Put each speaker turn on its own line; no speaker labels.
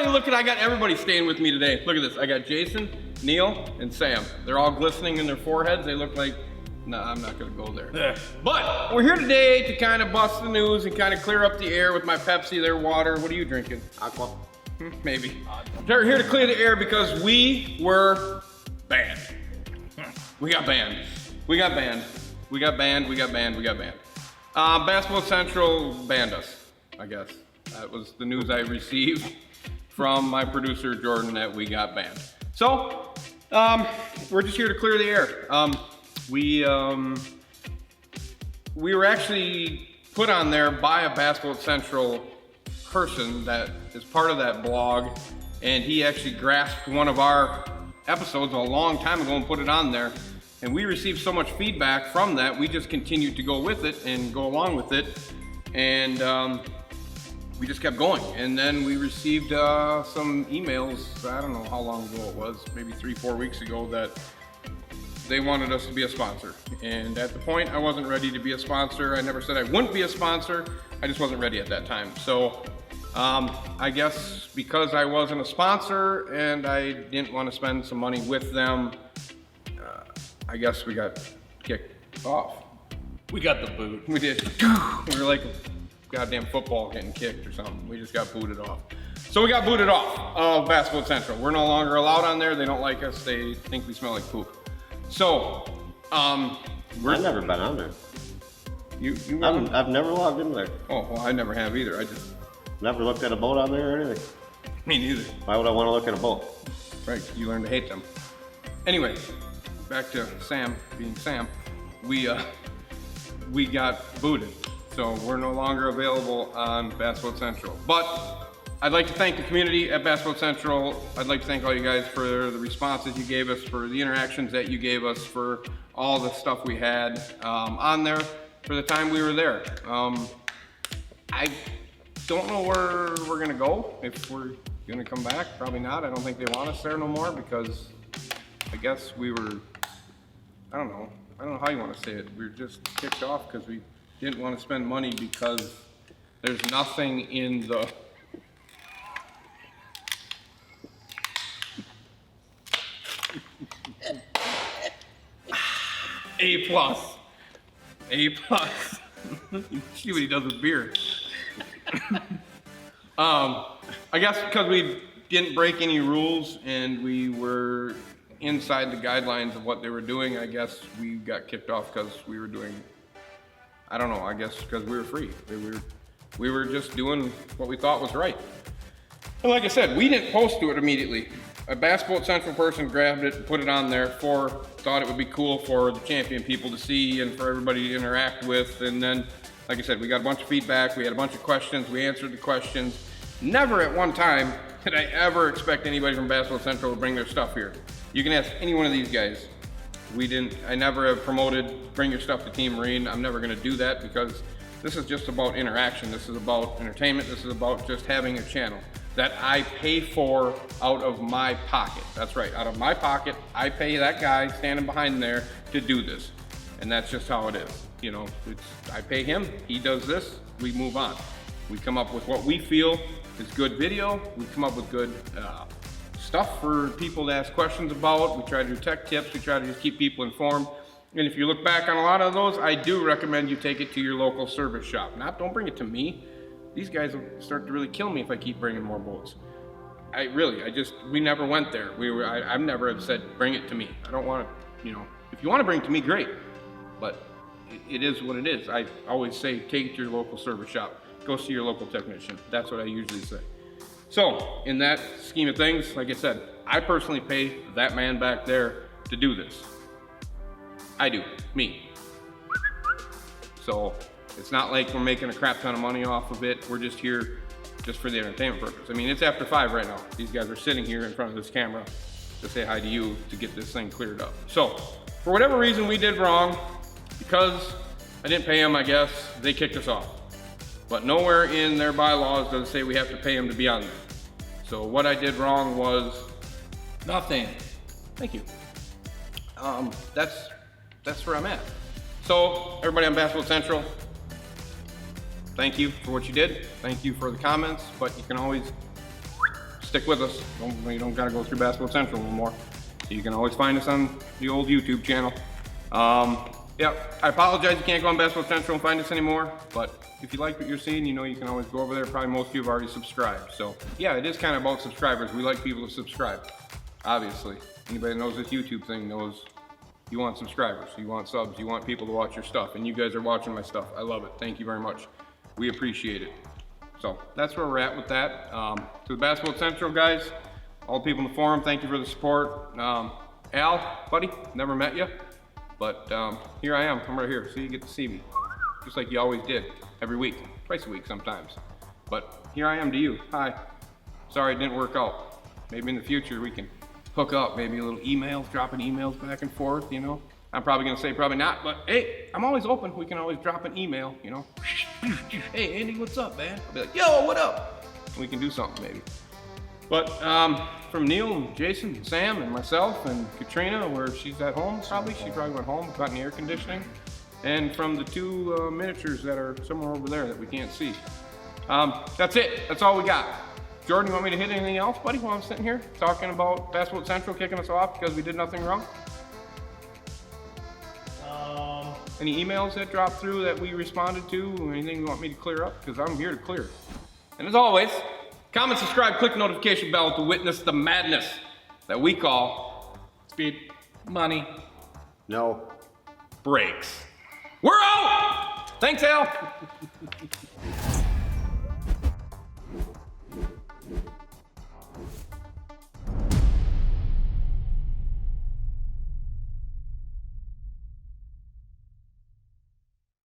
everybody, look at, I got everybody staying with me today. Look at this. I got Jason, Neil, and Sam. They're all glistening in their foreheads. They look like, no, I'm not gonna go there. But we're here today to kind of bust the news and kind of clear up the air with my Pepsi, their water. What are you drinking?
Aqua.
Maybe. They're here to clear the air because we were banned. We got banned. We got banned. We got banned. We got banned. We got banned. Basketball Central banned us, I guess. That was the news I received from my producer, Jordan, that we got banned. So, we're just here to clear the air. We were actually put on there by a Basketball Central person that is part of that blog, and he actually grasped one of our episodes a long time ago and put it on there. And we received so much feedback from that, we just continued to go with it and go along with it. And we just kept going. And then we received some emails, I don't know how long ago it was, maybe 3-4 weeks ago, that they wanted us to be a sponsor. And at the point, I wasn't ready to be a sponsor. I never said I wouldn't be a sponsor. I just wasn't ready at that time. So I guess because I wasn't a sponsor and I didn't want to spend some money with them, I guess we got kicked off.
We got the boot.
We did. We were like a goddamn football getting kicked or something. We just got booted off. So we got booted off of Basketball Central. We're no longer allowed on there. They don't like us. They think we smell like poop. So,
I've never been on there. I've never logged in there.
Oh, well, I never have either. I just...
Never looked at a boat on there or anything.
Me neither.
Why would I want to look at a boat?
Right, you learn to hate them. Anyway, back to Sam being Sam. We got booted. So we're no longer available on Basketball Central. But I'd like to thank the community at Basketball Central. I'd like to thank all you guys for the responses you gave us, for the interactions that you gave us, for all the stuff we had on there for the time we were there. I don't know where we're gonna go, if we're gonna come back. Probably not. I don't think they want us there no more because I guess we were, I don't know how you want to say it. We were just kicked off because we didn't want to spend money because there's nothing in the A plus. A plus. See what he does with beer. I guess because we didn't break any rules and we were inside the guidelines of what they were doing, I guess we got kicked off because we were doing, I don't know, I guess because we were free. We were just doing what we thought was right. And like I said, we didn't post to it immediately. A Basketball Central person grabbed it and put it on there thought it would be cool for the champion people to see and for everybody to interact with. And then, like I said, we got a bunch of feedback, we had a bunch of questions, we answered the questions. Never at one time did I ever expect anybody from Basketball Central to bring their stuff here. You can ask any one of these guys. I never have promoted bring your stuff to Team Marine. I'm never gonna do that because this is just about interaction. This is about entertainment. This is about just having a channel that I pay for out of my pocket. That's right, out of my pocket, I pay that guy standing behind there to do this. And that's just how it is. You know, I pay him, he does this, we move on. We come up with what we feel is good video. We come up with good stuff for people to ask questions about. We try to do tech tips. We try to just keep people informed. And if you look back on a lot of those, I do recommend you take it to your local service shop. Don't bring it to me. These guys will start to really kill me if I keep bringing more boats. We never went there. I've never have said, bring it to me. I don't want to, if you want to bring it to me, great. But it is what it is. I always say, take it to your local service shop. Go see your local technician. That's what I usually say. So, in that scheme of things, like I said, I personally pay that man back there to do this. I do, me. So, it's not like we're making a crap ton of money off of it. We're just here just for the entertainment purpose. I mean, it's after 5 right now. These guys are sitting here in front of this camera to say hi to you to get this thing cleared up. So, for whatever reason we did wrong, because I didn't pay them, I guess, they kicked us off. But nowhere in their bylaws does it say we have to pay them to be on there. So what I did wrong was
nothing.
Thank you. That's where I'm at. So everybody on Basketball Central, thank you for what you did. Thank you for the comments, but you can always stick with us. You don't gotta go through Basketball Central anymore. You can always find us on the old YouTube channel. Yeah, I apologize you can't go on Basketball Central and find us anymore, but if you like what you're seeing, you know you can always go over there. Probably most of you have already subscribed. So yeah, it is kind of about subscribers. We like people to subscribe, obviously. Anybody that knows this YouTube thing knows you want subscribers, you want subs, you want people to watch your stuff, and you guys are watching my stuff. I love it. Thank you very much. We appreciate it. So that's where we're at with that. To the Basketball Central guys, all the people in the forum, thank you for the support. Al, buddy, never met you, but here I am. I'm right here, so you get to see me, just like you always did, every week, twice a week sometimes. But here I am to you. Hi. Sorry it didn't work out. Maybe in the future we can hook up, maybe a little emails, dropping emails back and forth, you know. I'm probably gonna say probably not, but hey, I'm always open. We can always drop an email, you know. Hey Andy, what's up, man? I'll be like, yo, what up? And we can do something maybe. But from Neil and Jason and Sam and myself and Katrina, where she's at home probably, she probably went home, got in the air conditioning. And from the two miniatures that are somewhere over there that we can't see. That's it, that's all we got. Jordan, you want me to hit anything else, buddy, while I'm sitting here talking about Basketball Central kicking us off because we did nothing wrong? Any emails that dropped through that we responded to, or anything you want me to clear up? Because I'm here to clear. And as always, comment, subscribe, click the notification bell to witness the madness that we call
Speed. Money.
No.
breaks. We're out! Thanks, Al.